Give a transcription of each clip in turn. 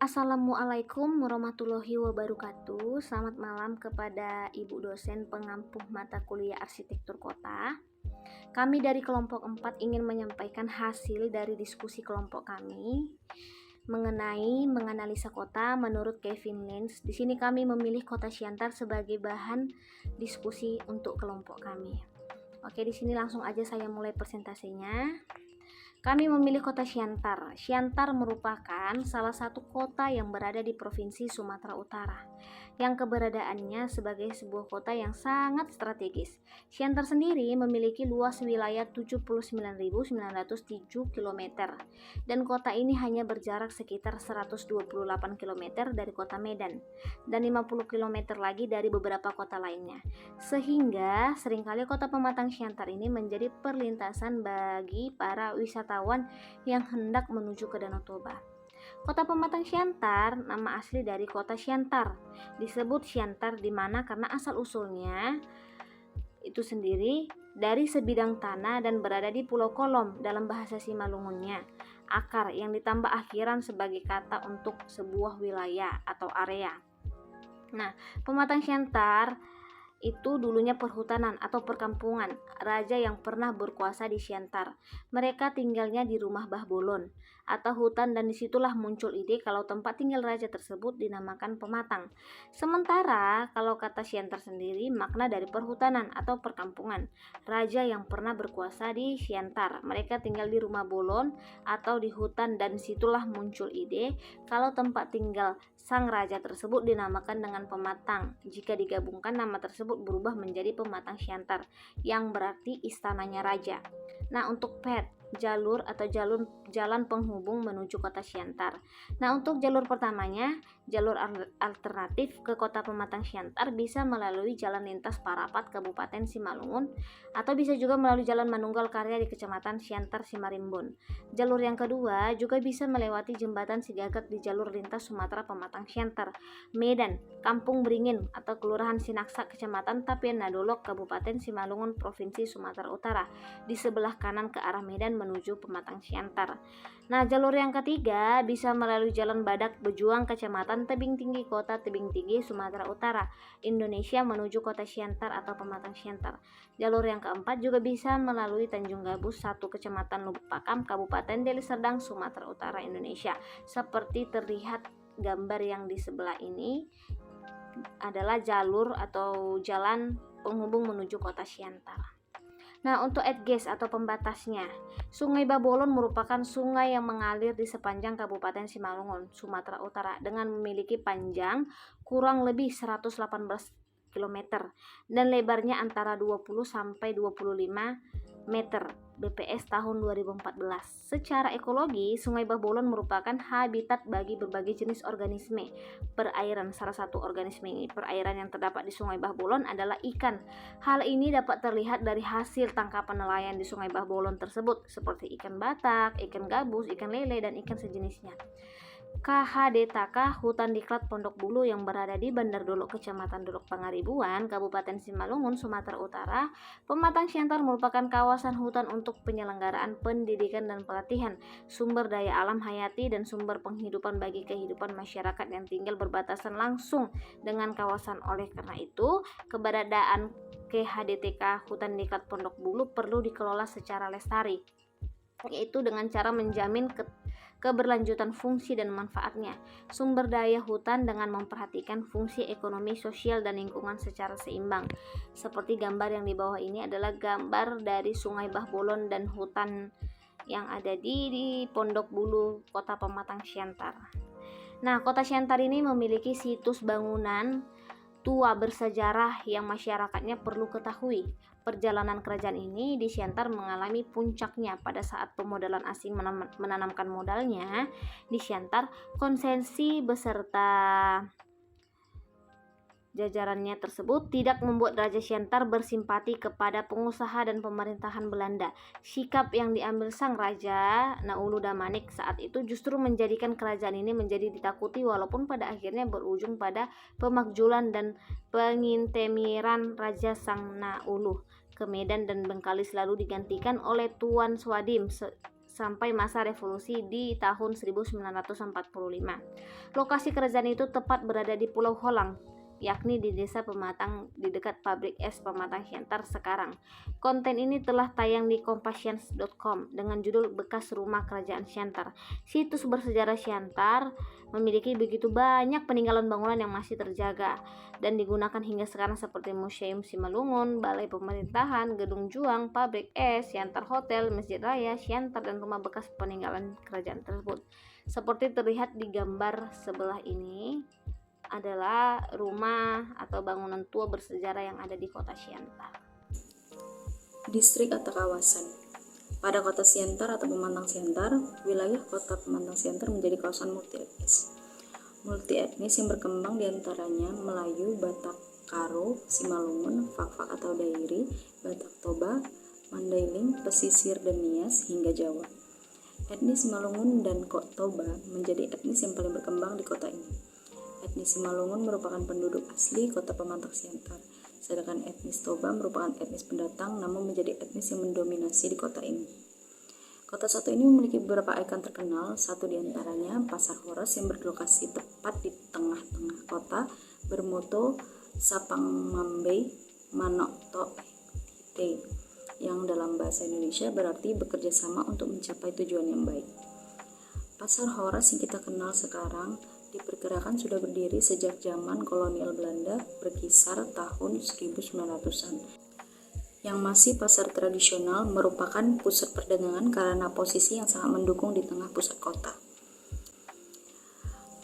Assalamualaikum warahmatullahi wabarakatuh. Selamat malam kepada Ibu dosen pengampu mata kuliah Arsitektur Kota. Kami dari kelompok 4 ingin menyampaikan hasil dari diskusi kelompok kami mengenai menganalisa kota menurut Kevin Lenz. Di sini kami memilih kota Siantar sebagai bahan diskusi untuk kelompok kami. Oke, di sini langsung aja saya mulai presentasinya. Kami memilih kota Siantar. Siantar merupakan salah satu kota yang berada di Provinsi Sumatera Utara, yang keberadaannya sebagai sebuah kota yang sangat strategis. Siantar sendiri memiliki luas wilayah 79.907 km, dan kota ini hanya berjarak sekitar 128 km dari kota Medan, dan 50 km lagi dari beberapa kota lainnya. Sehingga seringkali kota Pematang Siantar ini menjadi perlintasan bagi para wisatawan yang hendak menuju ke Danau Toba. Kota Pematang Siantar nama asli dari kota Siantar. Disebut Siantar di mana karena asal usulnya itu sendiri dari sebidang tanah dan berada di Pulau Kolom dalam bahasa Simalungunnya. Akar yang ditambah akhiran sebagai kata untuk sebuah wilayah atau area. Nah, Pematang Siantar itu dulunya perhutanan atau perkampungan raja yang pernah berkuasa di Siantar. Mereka tinggalnya di rumah Bah Bolon atau hutan, dan disitulah muncul ide kalau tempat tinggal raja tersebut dinamakan Pematang. Sementara kalau kata Siantar sendiri makna dari perhutanan atau perkampungan raja yang pernah berkuasa di Siantar. Mereka tinggal di rumah Bolon atau di hutan, dan disitulah muncul ide kalau tempat tinggal sang raja tersebut dinamakan dengan Pematang. Jika digabungkan nama tersebut berubah menjadi Pematang Siantar, yang berarti istananya raja. Nah, untuk jalur atau jalan penghubung menuju kota Siantar. Nah, untuk jalur pertamanya, jalur alternatif ke kota Pematang Siantar bisa melalui Jalan Lintas Parapat Kabupaten Simalungun, atau bisa juga melalui Jalan Manunggal Karya di Kecamatan Siantar Simarimbun. Jalur yang kedua juga bisa melewati Jembatan Sigaget di jalur lintas Sumatera Pematang Siantar, Medan, Kampung Beringin atau Kelurahan Sinaksak Kecamatan Tapian Nadolok Kabupaten Simalungun Provinsi Sumatera Utara, di sebelah kanan ke arah Medan menuju Pematang Siantar. Nah, jalur yang ketiga bisa melalui Jalan Badak Bejuang Kecamatan Tebing Tinggi Kota Tebing Tinggi Sumatera Utara, Indonesia menuju kota Siantar atau Pematang Siantar. Jalur yang keempat juga bisa melalui Tanjung Gabus 1 Kecamatan Lubuk Pakam Kabupaten Deli Serdang Sumatera Utara, Indonesia. Seperti terlihat gambar yang di sebelah ini adalah jalur atau jalan penghubung menuju kota Siantar. Nah, untuk adges atau pembatasnya, Sungai Babolon merupakan sungai yang mengalir di sepanjang Kabupaten Simalungun, Sumatera Utara, dengan memiliki panjang kurang lebih 118 km dan lebarnya antara 20 sampai 25 meter BPS tahun 2014. Secara ekologi, Sungai Babolon merupakan habitat bagi berbagai jenis organisme perairan. Salah satu organisme perairan yang terdapat di Sungai Babolon adalah ikan. Hal ini dapat terlihat dari hasil tangkapan nelayan di Sungai Babolon tersebut, seperti ikan batak, ikan gabus, ikan lele, dan ikan sejenisnya. KHDTK Hutan Diklat Pondok Bulu yang berada di Bandar Dolok, Kecamatan Dolok Pangaribuan, Kabupaten Simalungun, Sumatera Utara. Pematang Siantar merupakan kawasan hutan untuk penyelenggaraan pendidikan dan pelatihan, sumber daya alam hayati, dan sumber penghidupan bagi kehidupan masyarakat yang tinggal berbatasan langsung dengan kawasan. Oleh karena itu, keberadaan KHDTK Hutan Diklat Pondok Bulu perlu dikelola secara lestari, yaitu dengan cara menjamin keberlanjutan fungsi dan manfaatnya sumber daya hutan dengan memperhatikan fungsi ekonomi, sosial, dan lingkungan secara seimbang. Seperti gambar yang di bawah ini adalah gambar dari Sungai Bah Bolon dan hutan yang ada di Pondok Bulu, Kota Pematang Siantar. Nah, Kota Siantar ini memiliki situs bangunan tua bersejarah yang masyarakatnya perlu ketahui. Perjalanan kerajaan ini di Siantar mengalami puncaknya pada saat pemodalan asing menanamkan modalnya di Siantar. Konsesi beserta jajarannya tersebut tidak membuat Raja Siantar bersimpati kepada pengusaha dan pemerintahan Belanda. Sikap yang diambil sang Raja Naulu Damanik saat itu justru menjadikan kerajaan ini menjadi ditakuti, walaupun pada akhirnya berujung pada pemakzulan dan pengintemiran Raja Sang Naulu ke Medan dan Bengkalis, lalu digantikan oleh Tuan Swadim sampai masa revolusi di tahun 1945. Lokasi kerajaan itu tepat berada di Pulau Holang, yakni di desa Pematang di dekat pabrik es Pematang Siantar sekarang. Konten ini telah tayang di Kompasiens.com dengan judul Bekas Rumah Kerajaan Siantar. Situs bersejarah Siantar memiliki begitu banyak peninggalan bangunan yang masih terjaga dan digunakan hingga sekarang seperti Museum Simalungun, Balai Pemerintahan, Gedung Juang, Pabrik Es, Siantar Hotel, Masjid Raya Siantar, dan rumah bekas peninggalan kerajaan tersebut. Seperti terlihat di gambar sebelah ini adalah rumah atau bangunan tua bersejarah yang ada di kota Siantar. Distrik atau kawasan. Pada kota Siantar atau Pematang Siantar, wilayah kota Pematang Siantar menjadi kawasan multietnis. Multietnis yang berkembang diantaranya Melayu, Batak, Karo, Simalungun, Fak-Fak atau Dairi, Batak Toba, Mandailing, Pesisir dan Nias hingga Jawa. Etnis Simalungun dan Toba menjadi etnis yang paling berkembang di kota ini. Etnis Simalungun merupakan penduduk asli kota Pematang Siantar, sedangkan etnis Toba merupakan etnis pendatang namun menjadi etnis yang mendominasi di kota ini. Kota satu ini memiliki beberapa ikon terkenal, satu diantaranya Pasar Horas yang berlokasi tepat di tengah-tengah kota bermoto Sapangmambe Manok Tok Hite, yang dalam bahasa Indonesia berarti bekerja sama untuk mencapai tujuan yang baik. Pasar Horas yang kita kenal sekarang diperkirakan sudah berdiri sejak zaman kolonial Belanda berkisar tahun 1900-an. Yang masih pasar tradisional merupakan pusat perdagangan karena posisi yang sangat mendukung di tengah pusat kota.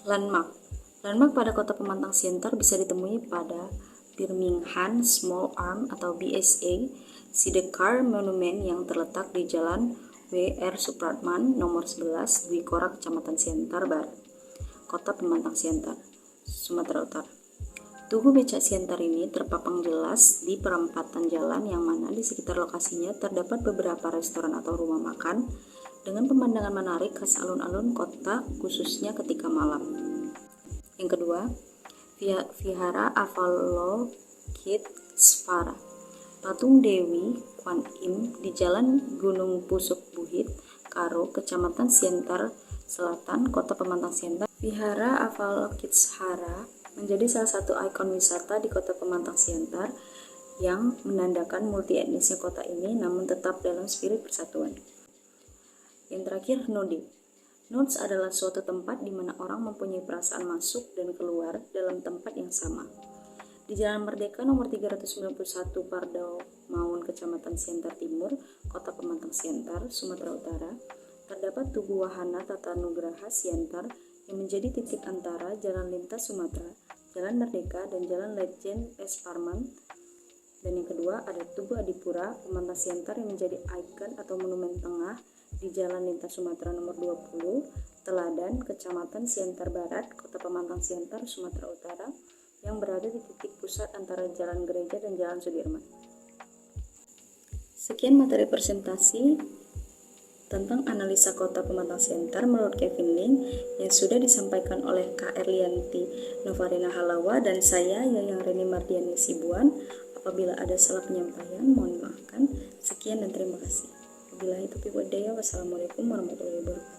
Landmark pada kota Pematang Siantar bisa ditemui pada Birmingham Small Arm atau BSA, Sidecar Monument yang terletak di Jalan W.R. Supratman nomor 11 Dwi Kora, Kecamatan Siantar Barat, Kota Pematang Siantar, Sumatera Utara. Tugu becak Siantar ini terpapang jelas di perempatan jalan yang mana di sekitar lokasinya terdapat beberapa restoran atau rumah makan dengan pemandangan menarik khas alun-alun kota khususnya ketika malam. Yang kedua, Vihara Avalokitesvara, patung Dewi Kwan Im di Jalan Gunung Pusuk Buhit, Karo, Kecamatan Siantar Selatan, Kota Pematang Siantar. Vihara Avalokitesvara menjadi salah satu ikon wisata di Kota Pematang Siantar yang menandakan multietnisnya kota ini namun tetap dalam spirit persatuan. Yang terakhir, Node. Nodes adalah suatu tempat di mana orang mempunyai perasaan masuk dan keluar dalam tempat yang sama. Di Jalan Merdeka nomor 391 Pardal Maun, Kecamatan Siantar Timur, Kota Pematang Siantar, Sumatera Utara, terdapat Tugu Wahana Tatanugraha Siantar yang menjadi titik antara Jalan Lintas Sumatera, Jalan Merdeka, dan Jalan Lejen S. Parman. Dan yang kedua ada Tugu Adipura Pematang Siantar yang menjadi ikon atau monumen tengah di Jalan Lintas Sumatera nomor 20, Teladan, Kecamatan Siantar Barat, Kota Pematang Siantar, Sumatera Utara, yang berada di titik pusat antara Jalan Gereja dan Jalan Sudirman. Sekian materi presentasi tentang analisa kota Pematang Siantar menurut Kevin Ling yang sudah disampaikan oleh Kak Erlianti Novarina Halawa dan saya Yayang Reni Mardiani Sibuan. Apabila ada salah penyampaian mohon dimaafkan. Sekian dan terima kasih. Wabillahi taufiq wal hidayah. Wassalamualaikum warahmatullahi wabarakatuh.